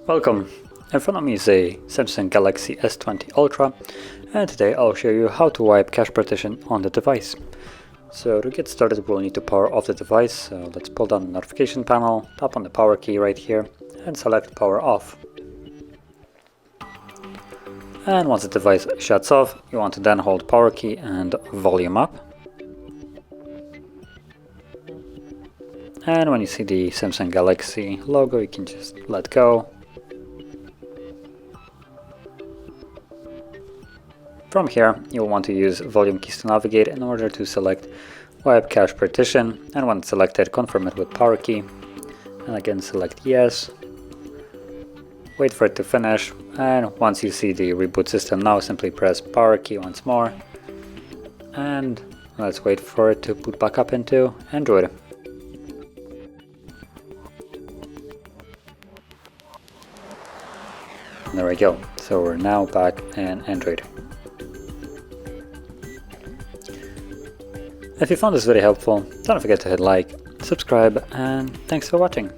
Welcome! In front of me is a Samsung Galaxy S20 Ultra, and today I'll show you how to wipe cache partition on the device. So to get started, we'll need to power off the device, so let's pull down the notification panel, tap on the power key right here, and select power off. And once the device shuts off, you want to then hold power key and volume up. And when you see the Samsung Galaxy logo, you can just let go. From here, you'll want to use volume keys to navigate in order to select wipe cache partition, and when selected, confirm it with power key, and again select yes. Wait for it to finish, and once you see the reboot system now, simply press power key once more, and let's wait for it to boot back up into Android. There we go, so we're now back in Android. If you found this video helpful, don't forget to hit like, subscribe, and thanks for watching.